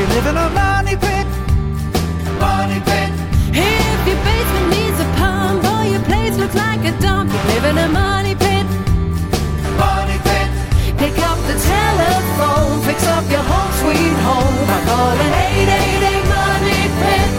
you live in a money pit. Money pit. If your basement needs a pump or your place looks like a dump, you live in a money pit. Money pit. Pick up the telephone, fix up your home sweet home by calling 888 Money Pit.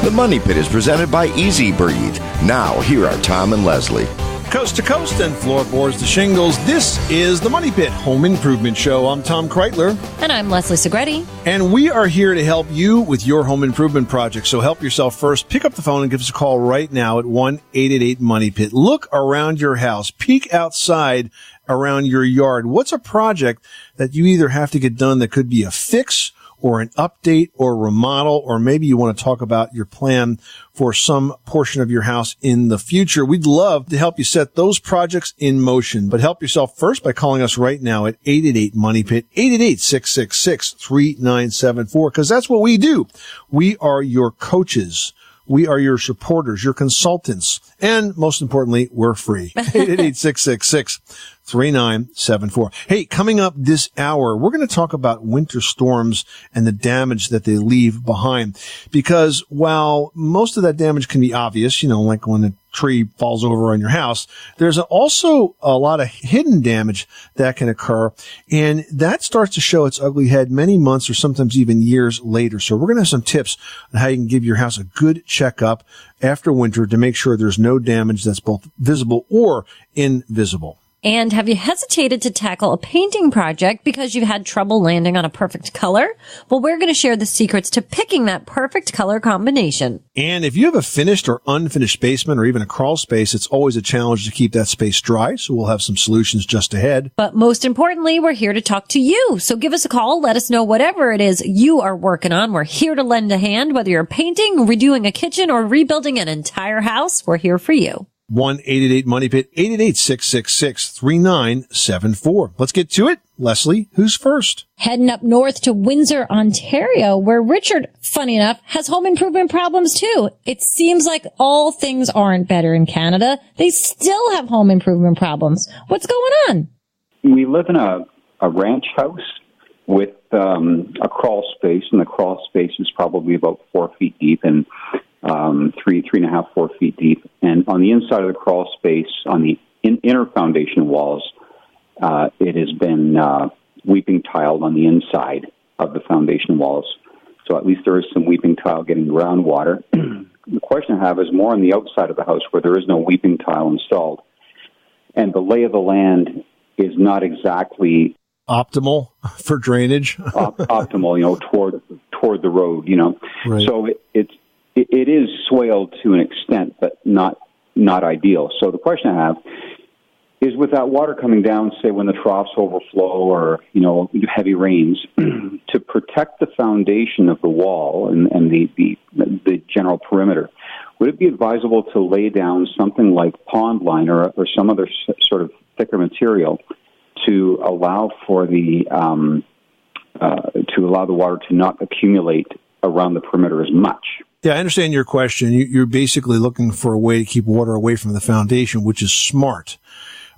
The Money Pit is presented by Easy Breathe. Now, here are Tom and Leslie. Coast to coast and floorboards to shingles, this is the Money Pit Home Improvement Show. I'm Tom Kreitler. And I'm Leslie Segretti. And we are here to help you with your home improvement project. So help yourself first. Pick up the phone and give us a call right now at 1-888-MONEY-PIT. Look around your house. Peek outside around your yard. What's a project that you either have to get done that could be a fix or an update or remodel, or maybe you want to talk about your plan for some portion of your house in the future? We'd love to help you set those projects in motion, but help yourself first by calling us right now at 888-MONEY-PIT, 888-666-3974, because that's what we do. We are your coaches. We are your supporters, your consultants, and most importantly, we're free. 888-666-3974. Hey, coming up this hour, we're going to talk about winter storms and the damage that they leave behind. Because while most of that damage can be obvious, like when a tree falls over on your house, there's also a lot of hidden damage that can occur. And that starts to show its ugly head many months or sometimes even years later. So we're going to have some tips on how you can give your house a good checkup after winter to make sure there's no damage that's both visible or invisible. And have you hesitated to tackle a painting project because you've had trouble landing on a perfect color? Well, we're going to share the secrets to picking that perfect color combination. And if you have a finished or unfinished basement or even a crawl space, it's always a challenge to keep that space dry. So we'll have some solutions just ahead. But most importantly, we're here to talk to you. So give us a call. Let us know whatever it is you are working on. We're here to lend a hand. Whether you're painting, redoing a kitchen, or rebuilding an entire house, we're here for you. 1-888-MONEY-PIT, 888-666-3974. Let's get to it. Leslie, who's first? Heading up north to Windsor, Ontario, where Richard, funny enough, has home improvement problems too. It seems like all things aren't better in Canada. They still have home improvement problems. What's going on? We live in a ranch house with a crawl space, and the crawl space is probably about 4 feet deep and 3.5, 4 feet deep. And on the inside of the crawl space, on the inner foundation walls, it has been weeping tiled on the inside of the foundation walls. So at least there is some weeping tile getting groundwater. The question I have is more on the outside of the house where there is no weeping tile installed. And the lay of the land is not exactly optimal for drainage. Optimal, toward the road, Right. So it is swaled to an extent, but not ideal. So the question I have is, with that water coming down, say when the troughs overflow or heavy rains, to protect the foundation of the wall and the general perimeter, would it be advisable to lay down something like pond liner or some other sort of thicker material to allow for the water to not accumulate around the perimeter as much? Yeah, I understand your question. You're basically looking for a way to keep water away from the foundation, which is smart.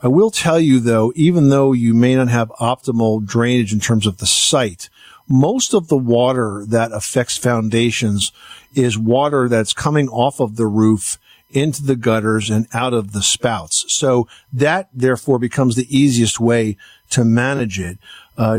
I will tell you, though, even though you may not have optimal drainage in terms of the site, most of the water that affects foundations is water that's coming off of the roof into the gutters and out of the spouts. So that, therefore, becomes the easiest way to manage it.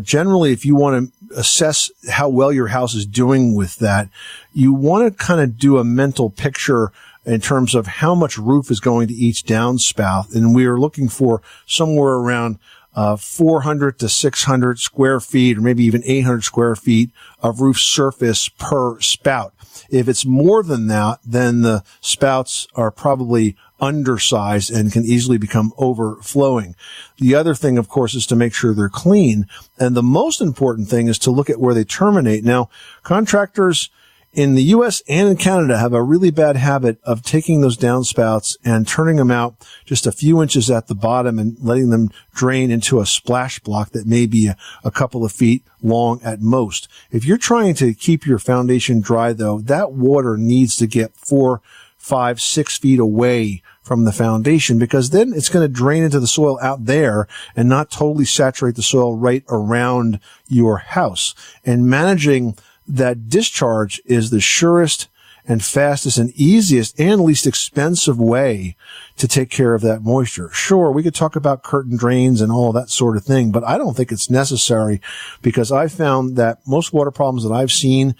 Generally, if you want to assess how well your house is doing with that, you want to kind of do a mental picture in terms of how much roof is going to each downspout. And we are looking for somewhere around 400 to 600 square feet, or maybe even 800 square feet of roof surface per spout. If it's more than that, then the spouts are probably undersized and can easily become overflowing. The other thing, of course, is to make sure they're clean. And the most important thing is to look at where they terminate. Now, contractors in the U.S. and in Canada have a really bad habit of taking those downspouts and turning them out just a few inches at the bottom and letting them drain into a splash block that may be a couple of feet long at most. If you're trying to keep your foundation dry, though, that water needs to get 4, 5, 6 feet away from the foundation, because then it's going to drain into the soil out there and not totally saturate the soil right around your house. And managing that discharge is the surest and fastest and easiest and least expensive way to take care of that moisture. Sure, we could talk about curtain drains and all that sort of thing, but I don't think it's necessary, because I found that most water problems that I've seen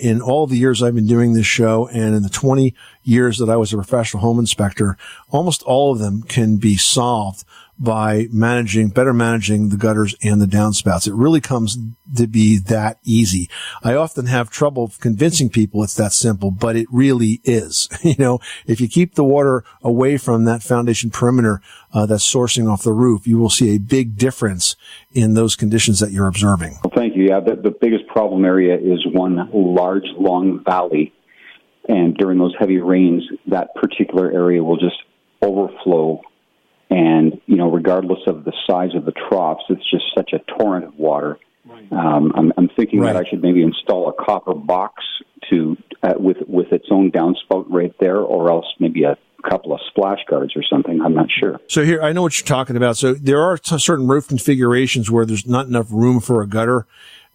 in all the years I've been doing this show and in the 20 years that I was a professional home inspector, almost all of them can be solved by better managing the gutters and the downspouts. It really comes to be that easy. I often have trouble convincing people it's that simple, but it really is. If you keep the water away from that foundation perimeter that's sourcing off the roof, you will see a big difference in those conditions that you're observing. Well, thank you. Yeah, the biggest problem area is one large, long valley. And during those heavy rains, that particular area will just overflow. And, regardless of the size of the troughs, it's just such a torrent of water. Right. I'm thinking that I should maybe install a copper box with its own downspout right there, or else maybe a couple of splash guards or something. I'm not sure. So here, I know what you're talking about. So there are certain roof configurations where there's not enough room for a gutter,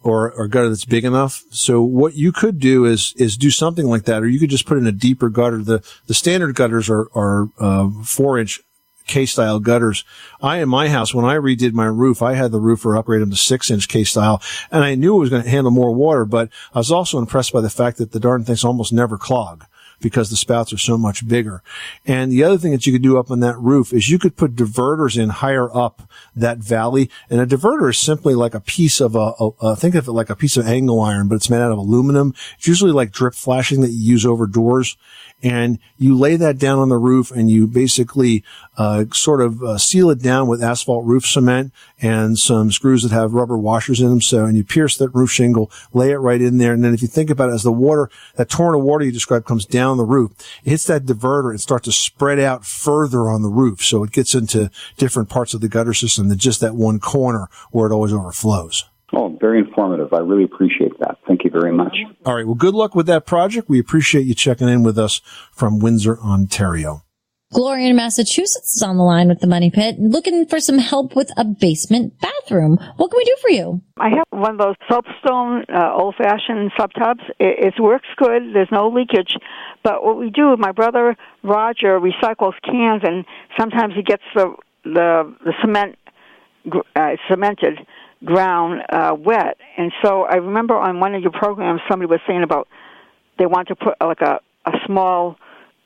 or a gutter that's big enough. So what you could do is do something like that, or you could just put in a deeper gutter. The standard gutters are 4-inch K-style gutters. In my house, when I redid my roof, I had the roofer upgrade them to 6-inch K-style, and I knew it was going to handle more water, but I was also impressed by the fact that the darn things almost never clog, because the spouts are so much bigger. And the other thing that you could do up on that roof is you could put diverters in higher up that valley. And a diverter is simply like a piece of think of it like a piece of angle iron, but it's made out of aluminum. It's usually like drip flashing that you use over doors. And you lay that down on the roof, and you basically seal it down with asphalt roof cement and some screws that have rubber washers in them. And you pierce that roof shingle, lay it right in there. And then if you think about it, as the water, that torrent of water you described comes down the roof, it hits that diverter and starts to spread out further on the roof. So it gets into different parts of the gutter system than just that one corner where it always overflows. Oh, very informative. I really appreciate that. Thank you very much. All right. Well, good luck with that project. We appreciate you checking in with us from Windsor, Ontario. Gloria in Massachusetts is on the line with the Money Pit, looking for some help with a basement bathroom. What can we do for you? I have one of those soapstone, old-fashioned sub-tubs. It works good. There's no leakage. But what we do, my brother Roger recycles cans, and sometimes he gets the cemented ground wet. And so I remember on one of your programs somebody was saying about they want to put like a small,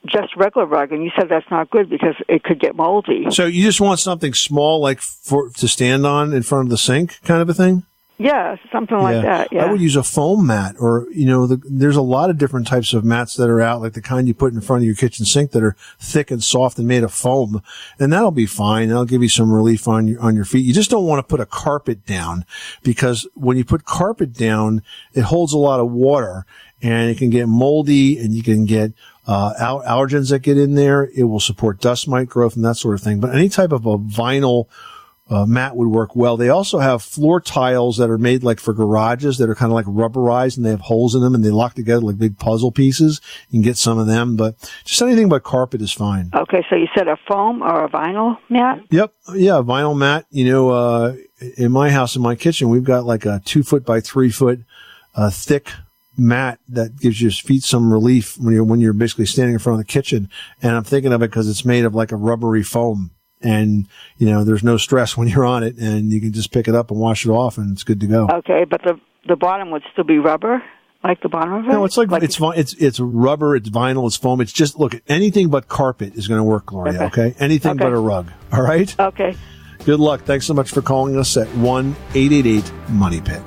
just regular rug, and you said that's not good because it could get moldy. So you just want something small, like to stand on in front of the sink, kind of a thing? Yeah, something like that. Yeah, I would use a foam mat, or there's a lot of different types of mats that are out, like the kind you put in front of your kitchen sink that are thick and soft and made of foam, and that'll be fine. That'll give you some relief on your feet. You just don't want to put a carpet down, because when you put carpet down, it holds a lot of water, and it can get moldy, and you can get allergens that get in there. It will support dust mite growth and that sort of thing. But any type of a vinyl mat would work well. They also have floor tiles that are made like for garages that are kind of like rubberized, and they have holes in them, and they lock together like big puzzle pieces. You can get some of them, but just anything but carpet is fine. Okay, so you said a foam or a vinyl mat? Yep. Yeah, a vinyl mat. In my house, in my kitchen, we've got like a 2-foot by 3-foot thick mat that gives your feet some relief when you're basically standing in front of the kitchen. And I'm thinking of it because it's made of like a rubbery foam. And, there's no stress when you're on it, and you can just pick it up and wash it off, and it's good to go. Okay, but the bottom would still be rubber, like the bottom of it? No, it's like it's rubber, it's vinyl, it's foam. It's just, look, anything but carpet is going to work, Gloria, okay? Anything but a rug, all right? Okay. Good luck. Thanks so much for calling us at 1-888-MONEY-PIT.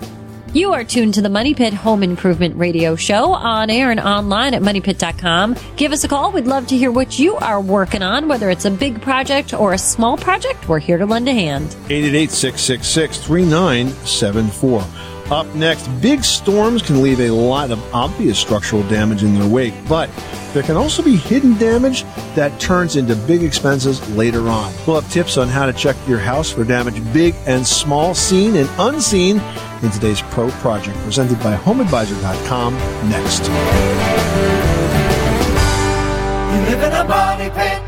You are tuned to the Money Pit Home Improvement Radio Show, on air and online at moneypit.com. Give us a call. We'd love to hear what you are working on, whether it's a big project or a small project. We're here to lend a hand. 888-666-3974. Up next, big storms can leave a lot of obvious structural damage in their wake, but there can also be hidden damage that turns into big expenses later on. We'll have tips on how to check your house for damage big and small, seen and unseen, in today's Pro Project, presented by HomeAdvisor.com, next. You live in a money pit.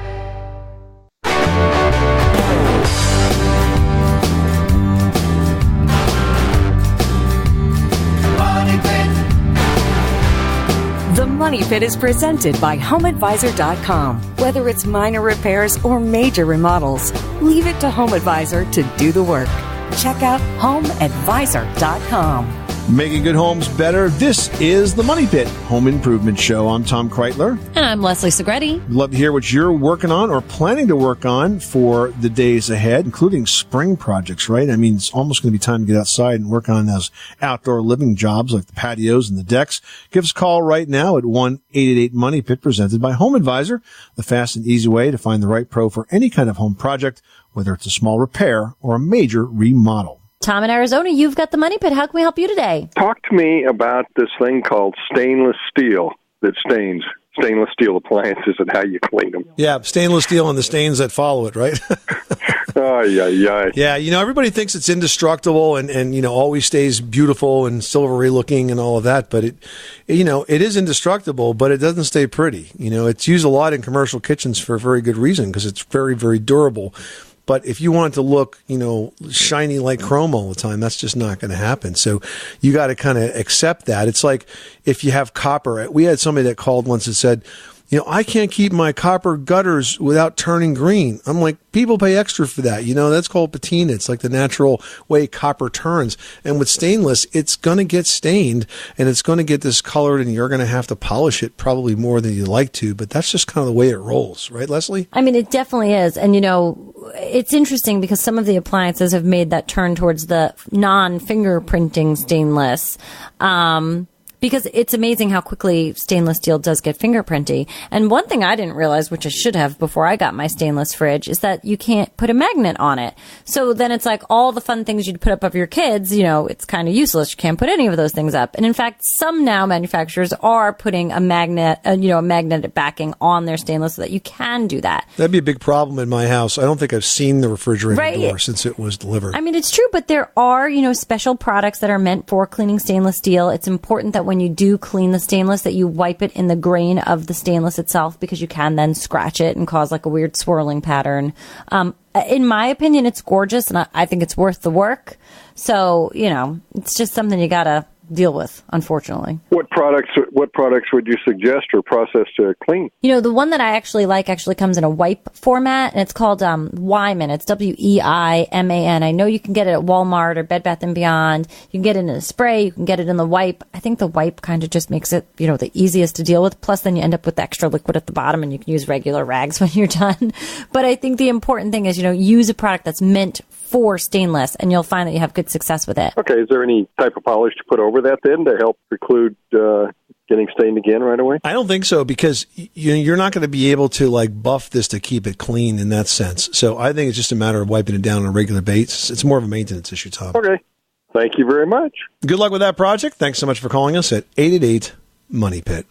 Money Pit is presented by HomeAdvisor.com. Whether it's minor repairs or major remodels, leave it to HomeAdvisor to do the work. Check out HomeAdvisor.com. Making good homes better. This is the Money Pit Home Improvement Show. I'm Tom Kreitler. And I'm Leslie Segretti. Love to hear what you're working on or planning to work on for the days ahead, including spring projects, right? I mean, it's almost going to be time to get outside and work on those outdoor living jobs like the patios and the decks. Give us a call right now at 1-888-MONEY-PIT, presented by Home Advisor, the fast and easy way to find the right pro for any kind of home project, whether it's a small repair or a major remodel. Tom in Arizona, you've got the Money Pit. How can we help you today? Talk to me about this thing called stainless steel that stains. Stainless steel appliances and how you clean them. Yeah, stainless steel and the stains that follow it, right? Oh, yeah. Yeah, everybody thinks it's indestructible and always stays beautiful and silvery looking and all of that, but it is indestructible, but it doesn't stay pretty. It's used a lot in commercial kitchens for a very good reason because it's very, very durable. But if you want it to look, shiny like chrome all the time, that's just not going to happen. So you got to kind of accept that. It's like if you have copper. We had somebody that called once and said, I can't keep my copper gutters without turning green. I'm like, people pay extra for that. That's called patina. It's like the natural way copper turns. And with stainless, it's going to get stained and it's going to get discolored and you're going to have to polish it probably more than you'd like to. But that's just kind of the way it rolls. Right, Leslie? I mean, it definitely is. And, it's interesting because some of the appliances have made that turn towards the non-fingerprinting stainless. Because it's amazing how quickly stainless steel does get fingerprinty. And one thing I didn't realize, which I should have before I got my stainless fridge, is that you can't put a magnet on it. So then it's like all the fun things you'd put up of your kids, it's kind of useless. You can't put any of those things up. And in fact, some now manufacturers are putting a magnet, a magnetic backing on their stainless so that you can do that. That'd be a big problem in my house. I don't think I've seen the refrigerator door since it was delivered. I mean, it's true, but there are, special products that are meant for cleaning stainless steel. It's important that when you do clean the stainless that you wipe it in the grain of the stainless itself because you can then scratch it and cause like a weird swirling pattern. In my opinion, it's gorgeous and I think it's worth the work. So, it's just something you gotta deal with, unfortunately. What products would you suggest or process to clean? The one that I actually like comes in a wipe format, and it's called Weiman. It's Weiman. I know you can get it at Walmart or Bed Bath & Beyond. You can get it in a spray. You can get it in the wipe. I think the wipe kind of just makes it, the easiest to deal with. Plus, then you end up with extra liquid at the bottom, and you can use regular rags when you're done. But I think the important thing is, use a product that's meant for stainless, and you'll find that you have good success with it. Okay, is there any type of polish to put over that then to help preclude getting stained again right away? I don't think so because you're not going to be able to buff this to keep it clean in that sense. So I think it's just a matter of wiping it down on a regular basis. It's more of a maintenance issue, Tom. Okay. Thank you very much. Good luck with that project. Thanks so much for calling us at 888-MONEY-PIT.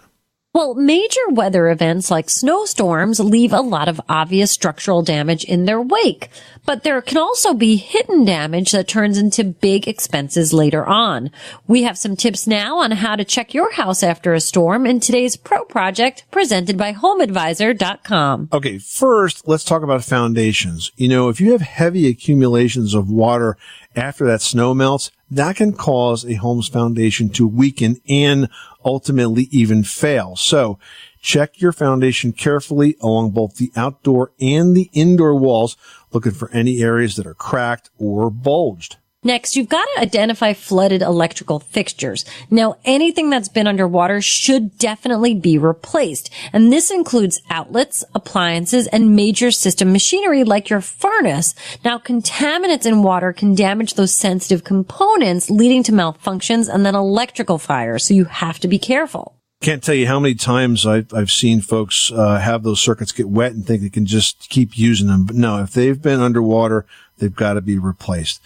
Well, major weather events like snowstorms leave a lot of obvious structural damage in their wake, but there can also be hidden damage that turns into big expenses later on. We have some tips now on how to check your house after a storm in today's Pro Project presented by HomeAdvisor.com. Okay, first, let's talk about foundations. If you have heavy accumulations of water after that snow melts, that can cause a home's foundation to weaken and ultimately even fail. So check your foundation carefully along both the outdoor and the indoor walls, looking for any areas that are cracked or bulged. Next, you've got to identify flooded electrical fixtures. Now, anything that's been underwater should definitely be replaced. And this includes outlets, appliances, and major system machinery like your furnace. Now, contaminants in water can damage those sensitive components, leading to malfunctions and then electrical fires. So you have to be careful. Can't tell you how many times I've seen folks have those circuits get wet and think they can just keep using them. But no, if they've been underwater, they've got to be replaced.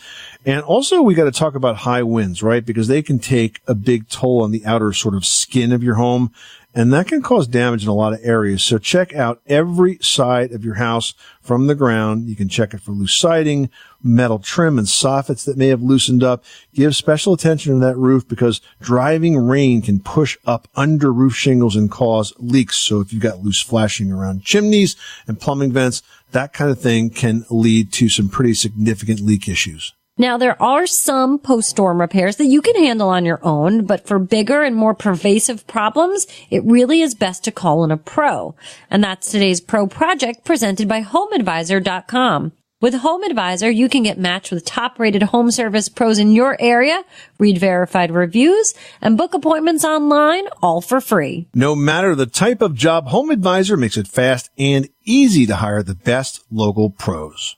And also we got to talk about high winds, right? Because they can take a big toll on the outer sort of skin of your home. And that can cause damage in a lot of areas. So check out every side of your house from the ground. You can check it for loose siding, metal trim, and soffits that may have loosened up. Give special attention to that roof because driving rain can push up under roof shingles and cause leaks. So if you've got loose flashing around chimneys and plumbing vents, that kind of thing can lead to some pretty significant leak issues. Now, there are some post-storm repairs that you can handle on your own, but for bigger and more pervasive problems, it really is best to call in a pro. And that's today's pro project presented by HomeAdvisor.com. With HomeAdvisor, you can get matched with top-rated home service pros in your area, read verified reviews, and book appointments online, all for free. No matter the type of job, HomeAdvisor makes it fast and easy to hire the best local pros.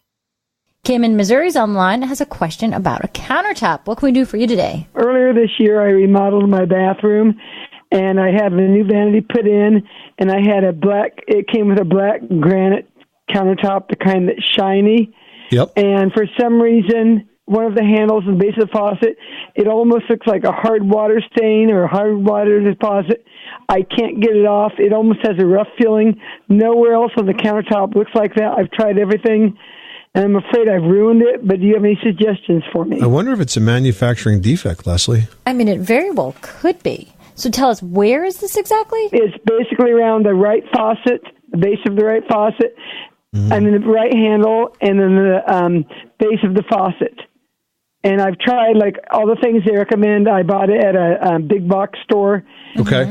Kim in Missouri's online has a question about a countertop. What can we do for you today? Earlier this year, I remodeled my bathroom, and I had a new vanity put in, and I had it came with a black granite countertop, the kind that's shiny. Yep. And for some reason, one of the handles in the base of the faucet, it almost looks like a hard water stain or a hard water deposit. I can't get it off. It almost has a rough feeling. Nowhere else on the countertop looks like that. I've tried everything, and I'm afraid I've ruined it, but do you have any suggestions for me? I wonder if it's a manufacturing defect, Leslie. I mean, it very well could be. So tell us, where is this exactly? It's basically around the right faucet, the base of the right faucet, and then the right handle, and then the base of the faucet. And I've tried, like, all the things they recommend. I bought it at a big box store. Okay.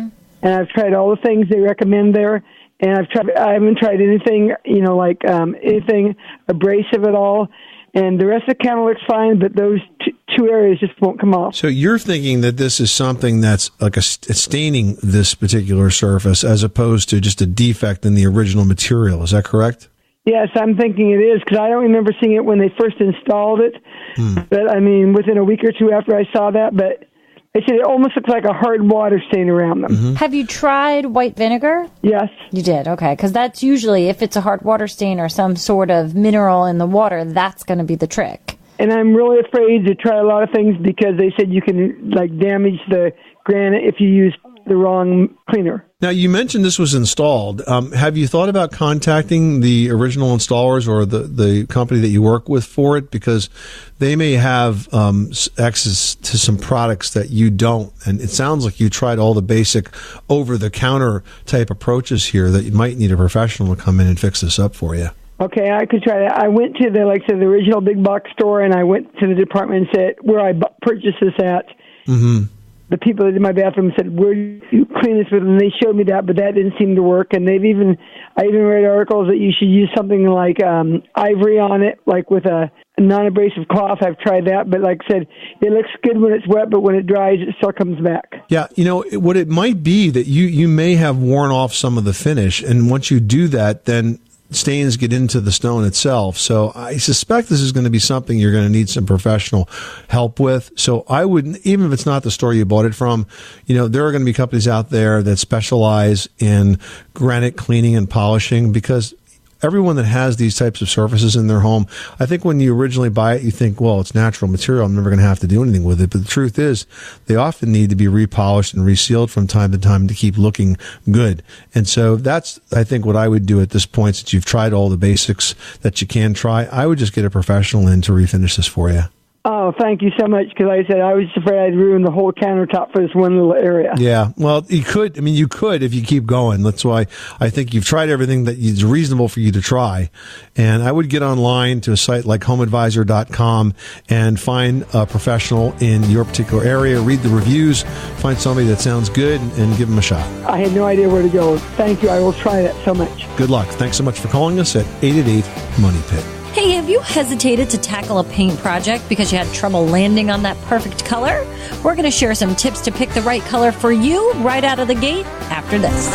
And I've tried all the things they recommend there. And I haven't tried anything, anything abrasive at all. And the rest of the counter looks fine, but those two areas just won't come off. So you're thinking that this is something that's like staining this particular surface as opposed to just a defect in the original material. Is that correct? Yes, I'm thinking it is, because I don't remember seeing it when they first installed it. But, I mean, within a week or two after I saw that, but they said it almost looks like a hard water stain around them. Have you tried white vinegar? Yes. You did, okay, because that's usually, if it's a hard water stain or some sort of mineral in the water, that's going to be the trick. And I'm really afraid to try a lot of things because they said you can, damage the granite if you use the wrong cleaner. Now, you mentioned this was installed. Have you thought about contacting the original installers or the company that you work with for it? Because they may have access to some products that you don't. And it sounds like you tried all the basic over-the-counter type approaches here that you might need a professional to come in and fix this up for you. Okay, I could try that. I went to the original big box store, and I went to the department and said, where I purchased this at. The people that did my bathroom said, where do you clean this with? And they showed me that, but that didn't seem to work. And I even read articles that you should use something like ivory on it, like with a non-abrasive cloth. I've tried that, but like I said, it looks good when it's wet, but when it dries, it still comes back. Yeah, what it might be that you may have worn off some of the finish, and once you do that, then stains get into the stone itself. So I suspect this is going to be something you're going to need some professional help with. So I wouldn't, even if it's not the store you bought it from, there are going to be companies out there that specialize in granite cleaning and polishing, because everyone that has these types of surfaces in their home, I think when you originally buy it, you think, well, it's natural material. I'm never going to have to do anything with it. But the truth is, they often need to be repolished and resealed from time to time to keep looking good. And so that's, I think, what I would do at this point, since you've tried all the basics that you can try. I would just get a professional in to refinish this for you. Oh, thank you so much, because like I said, I was afraid I'd ruin the whole countertop for this one little area. Yeah, well, you could if you keep going. That's why I think you've tried everything that is reasonable for you to try. And I would get online to a site like HomeAdvisor.com and find a professional in your particular area, read the reviews, find somebody that sounds good, and give them a shot. I had no idea where to go. Thank you. I will try that so much. Good luck. Thanks so much for calling us at 888-MONEY-PIT. Hey, have you hesitated to tackle a paint project because you had trouble landing on that perfect color? We're going to share some tips to pick the right color for you right out of the gate after this.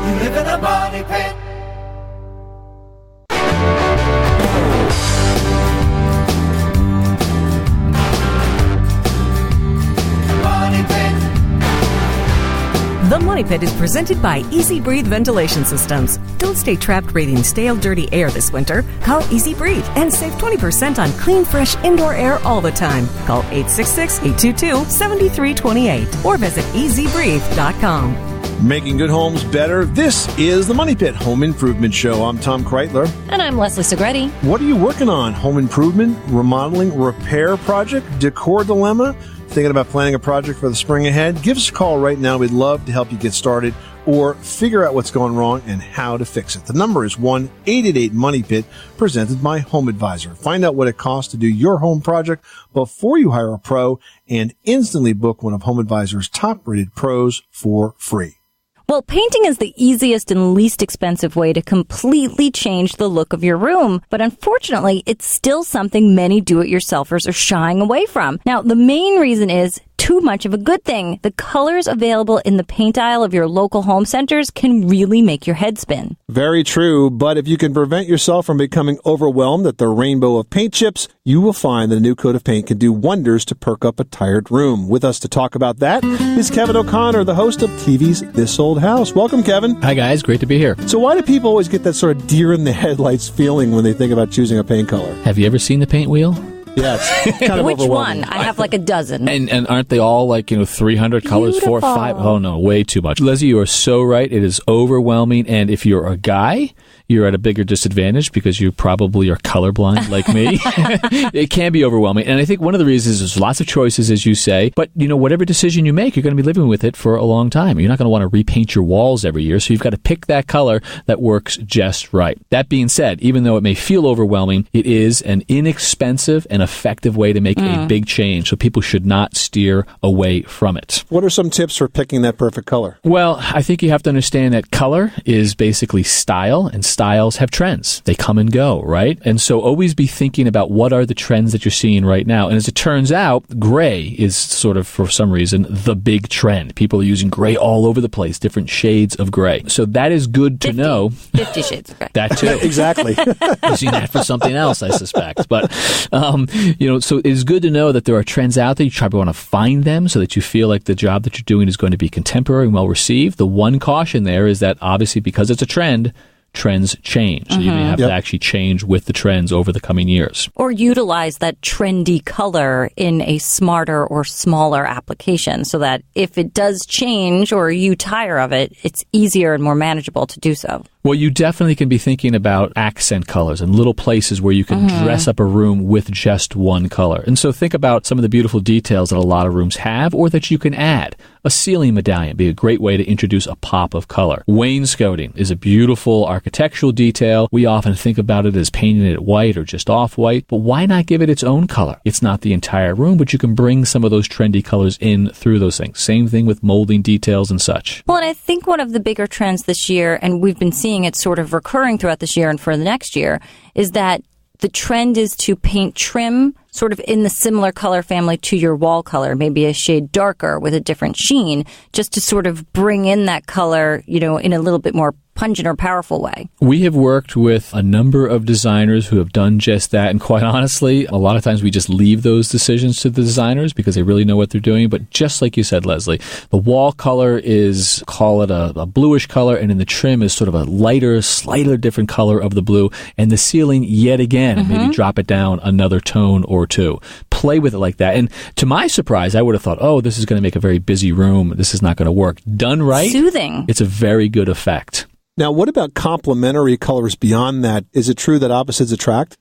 You live in a money pit. Money pit. The Money Pit is presented by Easy Breathe Ventilation Systems. Don't stay trapped breathing stale, dirty air this winter. Call Easy Breathe and save 20% on clean, fresh indoor air all the time. Call 866-822-7328 or visit easybreathe.com. Making good homes better. This is the Money Pit Home Improvement Show. I'm Tom Kreitler. And I'm Leslie Segretti. What are you working on? Home improvement, remodeling, repair project, decor dilemma? Thinking about planning a project for the spring ahead? Give us a call right now. We'd love to help you get started or figure out what's going wrong and how to fix it. The number is 1-888-MONEY-PIT, presented by Home Advisor. Find out what it costs to do your home project before you hire a pro and instantly book one of Home Advisor's top-rated pros for free. Well, painting is the easiest and least expensive way to completely change the look of your room. But unfortunately, it's still something many do-it-yourselfers are shying away from. Now, the main reason is too much of a good thing. The colors available in the paint aisle of your local home centers can really make your head spin. Very true, but if you can prevent yourself from becoming overwhelmed at the rainbow of paint chips, you will find that a new coat of paint can do wonders to perk up a tired room. With us to talk about that is Kevin O'Connor, the host of TV's This Old House. Welcome, Kevin. Hi, guys. Great to be here. So why do people always get that sort of deer in the headlights feeling when they think about choosing a paint color? Have you ever seen the paint wheel? Yes. Kind of Which overwhelming. one? I have like a dozen. And aren't they all like, 300 colors, Beautiful. 4 or 5? Oh, no, way too much. Leslie, you are so right. It is overwhelming. And if you're a guy, you're at a bigger disadvantage because you probably are colorblind like me. It can be overwhelming. And I think one of the reasons is there's lots of choices, as you say. But, whatever decision you make, you're going to be living with it for a long time. You're not going to want to repaint your walls every year. So you've got to pick that color that works just right. That being said, even though it may feel overwhelming, it is an inexpensive and effective way to make a big change. So people should not steer away from it. What are some tips for picking that perfect color? Well, I think you have to understand that color is basically style, and styles have trends. They come and go, right? And so always be thinking about what are the trends that you're seeing right now. And as it turns out, gray is sort of, for some reason, the big trend. People are using gray all over the place, different shades of gray. So that is good to know. 50 shades of gray. That too. Exactly. Using that for something else, I suspect. But, so it's good to know that there are trends out there. You probably want to find them so that you feel like the job that you're doing is going to be contemporary and well received. The one caution there is that obviously because it's a trend, trends change. So you may have to actually change with the trends over the coming years. Or utilize that trendy color in a smarter or smaller application so that if it does change or you tire of it, it's easier and more manageable to do so. Well, you definitely can be thinking about accent colors and little places where you can dress up a room with just one color. And so think about some of the beautiful details that a lot of rooms have or that you can add. A ceiling medallion would be a great way to introduce a pop of color. Wainscoting is a beautiful architectural detail. We often think about it as painting it white or just off-white, but why not give it its own color? It's not the entire room, but you can bring some of those trendy colors in through those things. Same thing with molding details and such. Well, and I think one of the bigger trends this year, and we've been seeing it sort of recurring throughout this year and for the next year, is that the trend is to paint trim sort of in the similar color family to your wall color, maybe a shade darker with a different sheen, just to sort of bring in that color, in a little bit more pungent or powerful way. We have worked with a number of designers who have done just that. And quite honestly, a lot of times we just leave those decisions to the designers because they really know what they're doing. But just like you said, Leslie, the wall color is, call it a bluish color, and in the trim is sort of a lighter, slightly different color of the blue. And the ceiling, yet again, maybe drop it down another tone or two. Play with it like that. And to my surprise, I would have thought, oh, this is going to make a very busy room. This is not going to work. Done right. Soothing. It's a very good effect. Now, what about complementary colors beyond that? Is it true that opposites attract?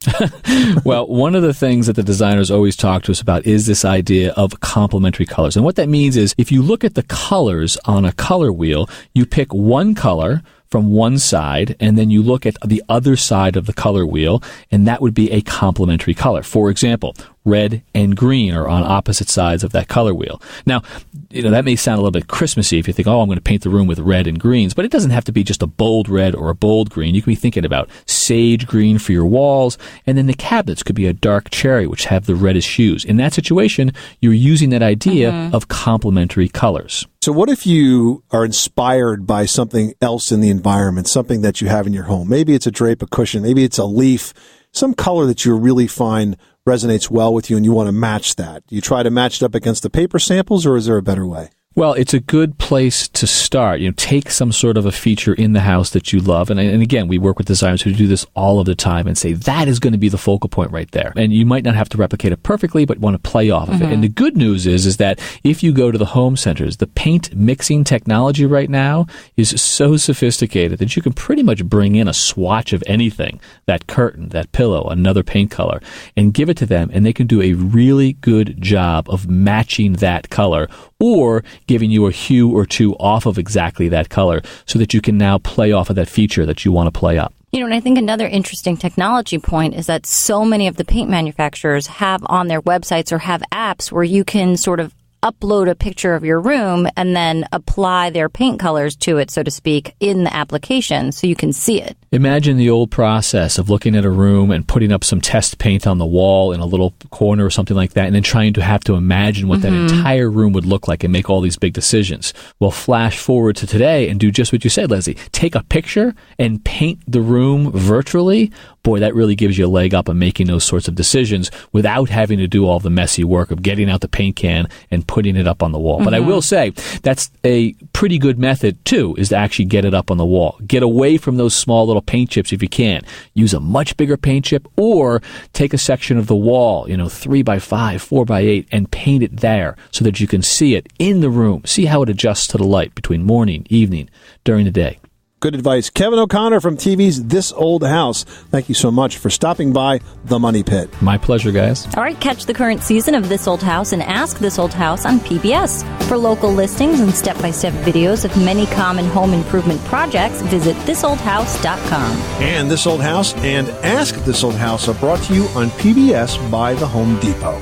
Well, one of the things that the designers always talk to us about is this idea of complementary colors. And what that means is if you look at the colors on a color wheel, you pick one color from one side, and then you look at the other side of the color wheel, and that would be a complementary color. For example, red and green are on opposite sides of that color wheel. Now, that may sound a little bit Christmassy if you think, oh, I'm going to paint the room with red and greens, but it doesn't have to be just a bold red or a bold green. You can be thinking about sage green for your walls, and then the cabinets could be a dark cherry, which have the reddish hues. In that situation, you're using that idea of complementary colors. So what if you are inspired by something else in the environment, something that you have in your home? Maybe it's a drape, a cushion, maybe it's a leaf, some color that you really find resonates well with you and you want to match that. Do you try to match it up against the paper samples, or is there a better way? Well, it's a good place to start. Take some sort of a feature in the house that you love. And again, we work with designers who do this all of the time and say, that is going to be the focal point right there. And you might not have to replicate it perfectly, but want to play off of it. And the good news is that if you go to the home centers, the paint mixing technology right now is so sophisticated that you can pretty much bring in a swatch of anything, that curtain, that pillow, another paint color, and give it to them. And they can do a really good job of matching that color or giving you a hue or two off of exactly that color so that you can now play off of that feature that you want to play up. You know, and I think another interesting technology point is that so many of the paint manufacturers have on their websites or have apps where you can sort of upload a picture of your room and then apply their paint colors to it, so to speak, in the application so you can see it. Imagine the old process of looking at a room and putting up some test paint on the wall in a little corner or something like that, and then trying to have to imagine what that entire room would look like and make all these big decisions. Well, flash forward to today and do just what you said, Leslie. Take a picture and paint the room virtually. Boy, that really gives you a leg up on making those sorts of decisions without having to do all the messy work of getting out the paint can and putting it up on the wall. But I will say that's a pretty good method, too, is to actually get it up on the wall. Get away from those small little paint chips if you can. Use a much bigger paint chip or take a section of the wall, 3x5, 4x8, and paint it there so that you can see it in the room. See how it adjusts to the light between morning, evening, during the day. Good advice. Kevin O'Connor from TV's This Old House. Thank you so much for stopping by The Money Pit. My pleasure, guys. All right, catch the current season of This Old House and Ask This Old House on PBS. For local listings and step-by-step videos of many common home improvement projects, visit thisoldhouse.com. And This Old House and Ask This Old House are brought to you on PBS by The Home Depot.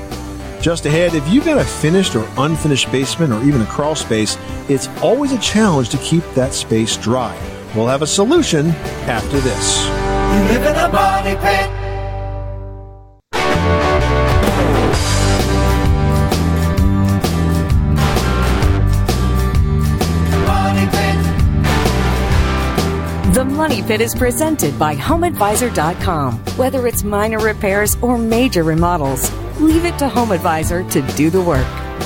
Just ahead, if you've got a finished or unfinished basement or even a crawl space, it's always a challenge to keep that space dry. We'll have a solution after this. You live in a money pit. Money pit. The Money Pit is presented by HomeAdvisor.com. Whether it's minor repairs or major remodels, leave it to HomeAdvisor to do the work.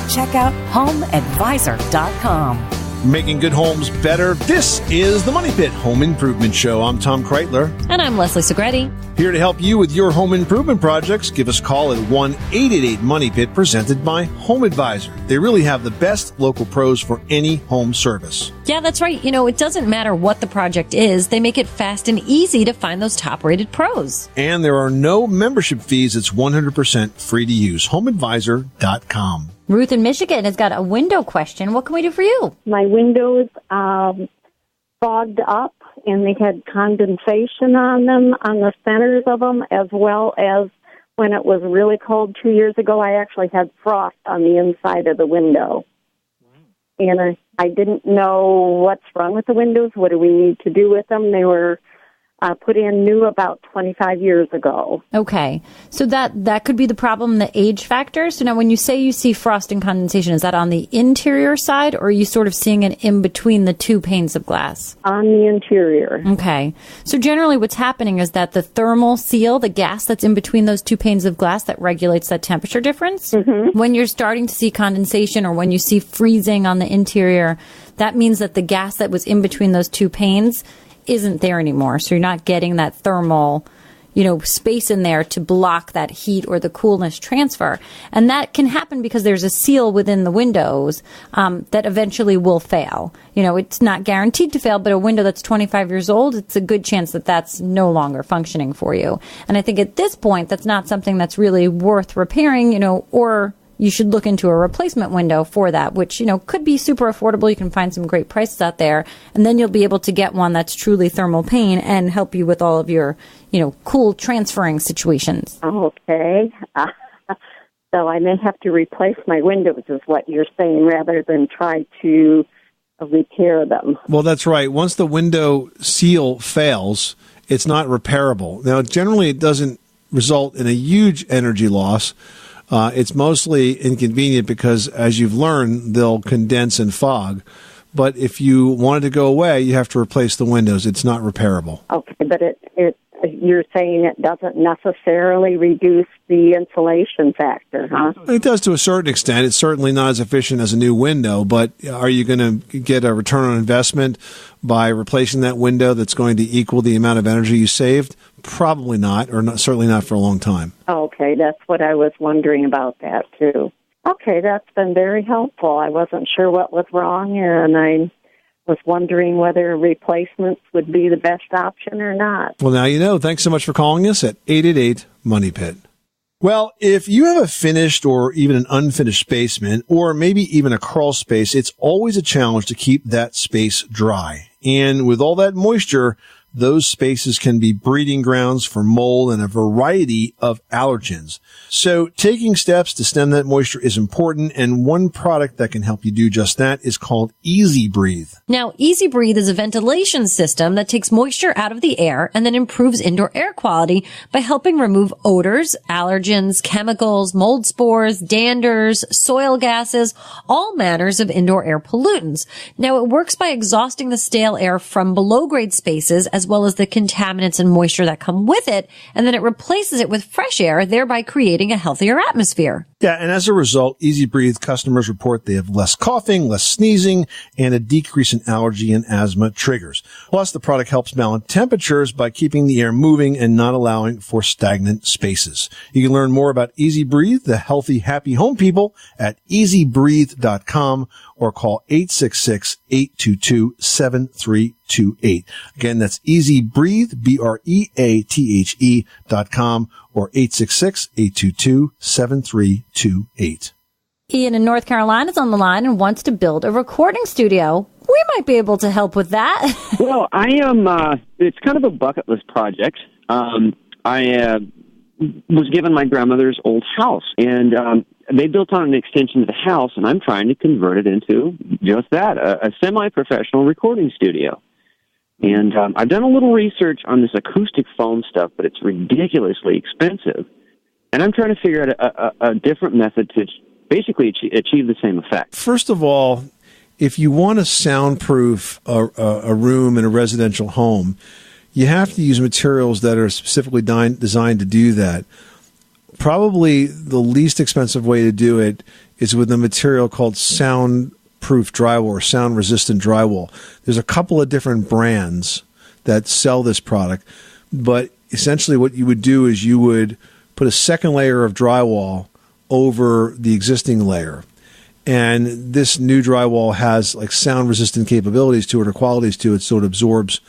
Check out HomeAdvisor.com. Making good homes better. This is the Money Pit Home Improvement Show. I'm Tom Kreitler. And I'm Leslie Segretti. Here to help you with your home improvement projects. Give us a call at 1-888-MONEY-PIT, presented by Home Advisor. They really have the best local pros for any home service. Yeah, that's right. It doesn't matter what the project is. They make it fast and easy to find those top-rated pros. And there are no membership fees. It's 100% free to use. HomeAdvisor.com. Ruth in Michigan has got a window question. What can we do for you? My windows fogged up, and they had condensation on them, on the centers of them, as well as when it was really cold 2 years ago, I actually had frost on the inside of the window. And I didn't know what's wrong with the windows. What do we need to do with them? They were put in new about 25 years ago. Okay. So that could be the problem, the age factor. So now when you say you see frost and condensation, is that on the interior side, or are you sort of seeing it in between the two panes of glass? On the interior. Okay. So generally what's happening is that the thermal seal, the gas that's in between those two panes of glass that regulates that temperature difference, when you're starting to see condensation or when you see freezing on the interior, that means that the gas that was in between those two panes isn't there anymore. So you're not getting that thermal, space in there to block that heat or the coolness transfer. And that can happen because there's a seal within the windows that eventually will fail. It's not guaranteed to fail, but a window that's 25 years old, it's a good chance that that's no longer functioning for you. And I think at this point, that's not something that's really worth repairing, or you should look into a replacement window for that, which, could be super affordable. You can find some great prices out there. And then you'll be able to get one that's truly thermal pane and help you with all of your, cool transferring situations. Okay. So I may have to replace my windows, is what you're saying, rather than try to repair them. Well, that's right. Once the window seal fails, it's not repairable. Now, generally, it doesn't result in a huge energy loss. It's mostly inconvenient because, as you've learned, they'll condense and fog. But if you want it to go away, you have to replace the windows. It's not repairable. Okay, but you're saying it doesn't necessarily reduce the insulation factor, huh? It does to a certain extent. It's certainly not as efficient as a new window, but are you going to get a return on investment by replacing that window that's going to equal the amount of energy you saved? Probably not, or not, certainly not for a long time. Okay, that's what I was wondering about that, too. Okay, that's been very helpful. I wasn't sure what was wrong, and I was wondering whether replacements would be the best option or not. Well, now you know. Thanks so much for calling us at 888-MONEY-PIT. Well, if you have a finished or even an unfinished basement, or maybe even a crawl space, it's always a challenge to keep that space dry. And with all that moisture, those spaces can be breeding grounds for mold and a variety of allergens. So taking steps to stem that moisture is important, and one product that can help you do just that is called Easy Breathe. Now, Easy Breathe is a ventilation system that takes moisture out of the air and then improves indoor air quality by helping remove odors, allergens, chemicals, mold spores, danders, soil gases, all manners of indoor air pollutants. Now, it works by exhausting the stale air from below-grade spaces as well as the contaminants and moisture that come with it, and then it replaces it with fresh air, thereby creating a healthier atmosphere. Yeah, and as a result, Easy Breathe customers report they have less coughing, less sneezing, and a decrease in allergy and asthma triggers. Plus, the product helps balance temperatures by keeping the air moving and not allowing for stagnant spaces. You can learn more about Easy Breathe, the healthy, happy home people, at easybreathe.com or call 866-822-7328. Again, that's Easy Breathe, BREATHE.com or 866-822-7328. Ian in North Carolina is on the line and wants to build a recording studio. We might be able to help with that. Well, I am, it's kind of a bucket list project. I was given my grandmother's old house, and they built on an extension of the house, and I'm trying to convert it into just that, a semi-professional recording studio. And I've done a little research on this acoustic foam stuff, but it's ridiculously expensive. And I'm trying to figure out a different method to basically achieve the same effect. First of all, if you want to soundproof a room in a residential home, you have to use materials that are specifically designed to do that. Probably the least expensive way to do it is with a material called soundproof drywall or sound-resistant drywall. There's a couple of different brands that sell this product, but essentially what you would do is you would put a second layer of drywall over the existing layer. And this new drywall has like sound-resistant capabilities to it or qualities to it, so it absorbs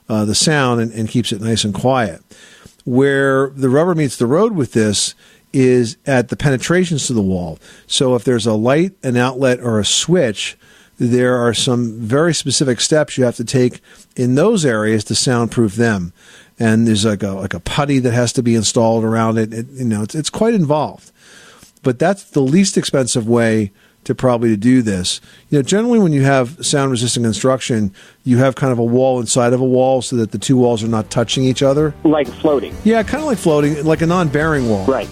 the sound and keeps it nice and quiet. Where the rubber meets the road with this is at the penetrations to the wall. So if there's a light, an outlet, or a switch, there are some very specific steps you have to take in those areas to soundproof them. And there's like a putty that has to be installed around it. It's quite involved. But that's the least expensive way to do this. Generally when you have sound-resistant construction, you have kind of a wall inside of a wall so that the two walls are not touching each other. Like floating. Yeah, kind of like floating, like a non-bearing wall. Right,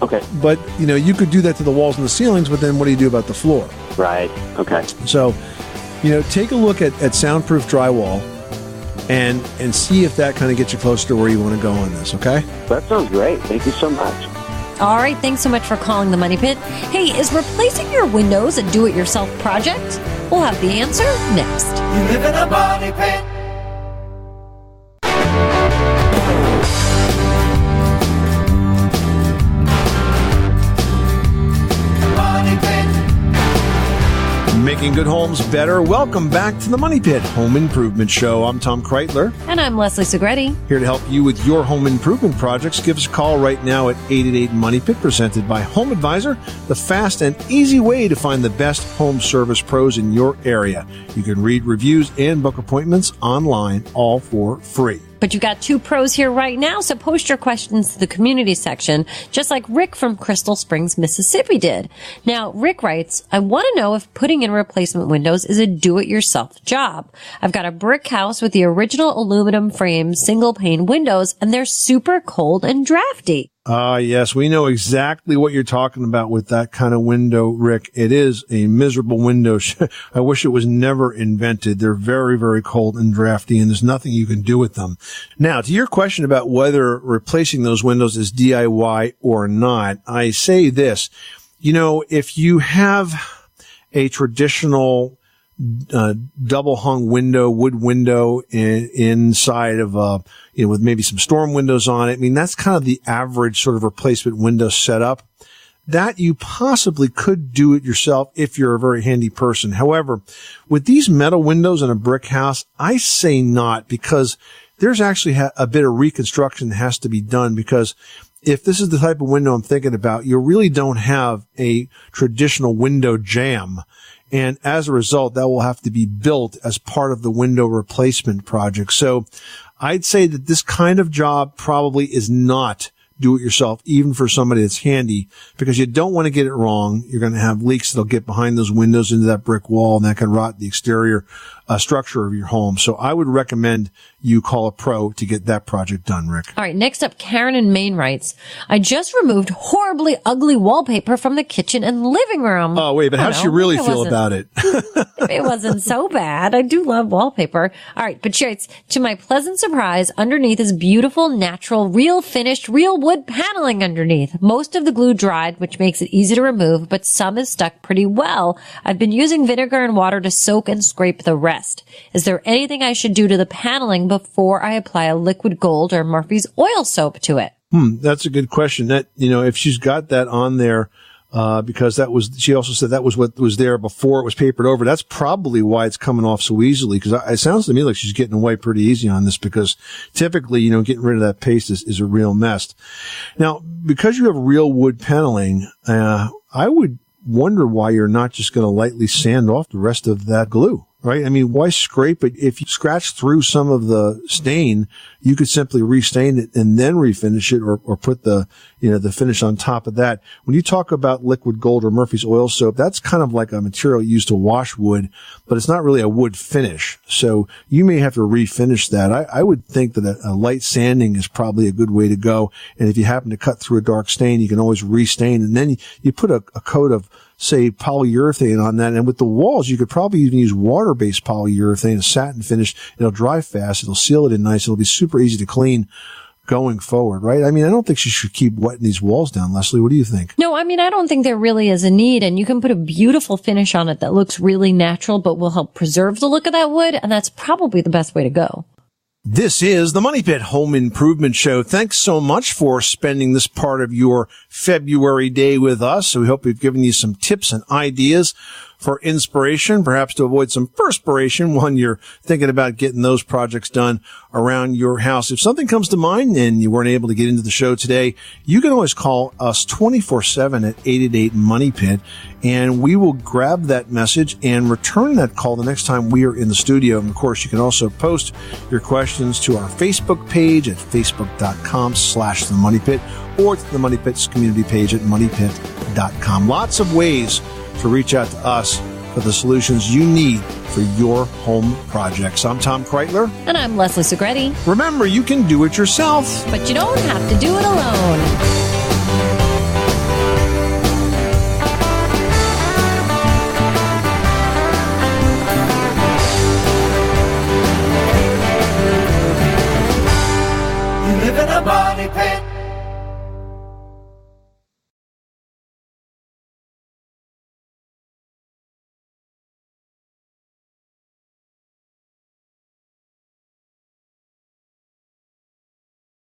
okay. But, you could do that to the walls and the ceilings, but then what do you do about the floor? Right, okay. So, take a look at soundproof drywall and see if that kind of gets you closer to where you want to go on this, okay? That sounds great. Thank you so much. All right, thanks so much for calling the Money Pit. Hey, is replacing your windows a do-it-yourself project? We'll have the answer next. You live in a money pit. Money Pit. Making good homes better. Welcome back to the Money Pit Home Improvement Show. I'm Tom Kreitler. And I'm Leslie Segretti. Here to help you with your home improvement projects. Give us a call right now at 888-MONEY-PIT, presented by Home Advisor, the fast and easy way to find the best home service pros in your area. You can read reviews and book appointments online, all for free. But you got two pros here right now, so post your questions to the community section, just like Rick from Crystal Springs, Mississippi did. Now, Rick writes, I want to know if putting in replacement windows is a do-it-yourself job. I've got a brick house with the original aluminum frame single-pane windows, and they're super cold and drafty. Yes, we know exactly what you're talking about with that kind of window, Rick. It is a miserable window. I wish it was never invented. They're very, very cold and drafty, and there's nothing you can do with them. Now, to your question about whether replacing those windows is DIY or not, I say this. If you have a traditional double hung window, wood window inside of with maybe some storm windows on it. I mean, that's kind of the average sort of replacement window setup. That you possibly could do it yourself if you're a very handy person. However, with these metal windows in a brick house, I say not, because there's actually a bit of reconstruction that has to be done, because if this is the type of window I'm thinking about, you really don't have a traditional window jamb. And as a result, that will have to be built as part of the window replacement project. So I'd say that this kind of job probably is not do it yourself, even for somebody that's handy, because you don't want to get it wrong. You're going to have leaks that'll get behind those windows into that brick wall, and that can rot the exterior structure of your home. So I would recommend you call a pro to get that project done, Rick. All right. Next up, Karen in Maine writes, I just removed horribly ugly wallpaper from the kitchen and living room. Oh, wait, but how does she really feel about it? It wasn't so bad. I do love wallpaper. All right. But she writes, to my pleasant surprise, underneath is beautiful, natural, real finished, real wood paneling underneath. Most of the glue dried, which makes it easy to remove, but some is stuck pretty well. I've been using vinegar and water to soak and scrape the rest. Is there anything I should do to the paneling before I apply a liquid gold or Murphy's oil soap to it? That's a good question. That, if she's got that on there, because she also said that was what was there before it was papered over. That's probably why it's coming off so easily, because it sounds to me like she's getting away pretty easy on this, because typically, getting rid of that paste is a real mess. Now, because you have real wood paneling, I would wonder why you're not just going to lightly sand off the rest of that glue. Right? I mean, why scrape it? If you scratch through some of the stain, you could simply restain it and then refinish it, or put the finish on top of that. When you talk about liquid gold or Murphy's oil soap, that's kind of like a material used to wash wood, but it's not really a wood finish. So you may have to refinish that. I would think that a light sanding is probably a good way to go. And if you happen to cut through a dark stain, you can always restain. And then you put a coat of, say, polyurethane on that. And with the walls, you could probably even use water-based polyurethane, a satin finish. It'll dry fast. It'll seal it in nice. It'll be super easy to clean going forward, right? I mean, I don't think she should keep wetting these walls down. Leslie, what do you think? No, I mean, I don't think there really is a need. And you can put a beautiful finish on it that looks really natural, but will help preserve the look of that wood. And that's probably the best way to go. This is the Money Pit Home Improvement Show. Thanks so much for spending this part of your February day with us. We hope we've given you some tips and ideas for inspiration, perhaps to avoid some perspiration when you're thinking about getting those projects done around your house. If something comes to mind and you weren't able to get into the show today, you can always call us 24/7 at 888-MONEY-PIT, and we will grab that message and return that call the next time we are in the studio. And of course, you can also post your questions to our Facebook page at facebook.com/The Money Pit, or to the Money Pit's community page at moneypit.com. Lots of ways to reach out to us for the solutions you need for your home projects. I'm Tom Kreitler. And I'm Leslie Segretti. Remember, you can do it yourself, but you don't have to do it alone. You live in a money pit.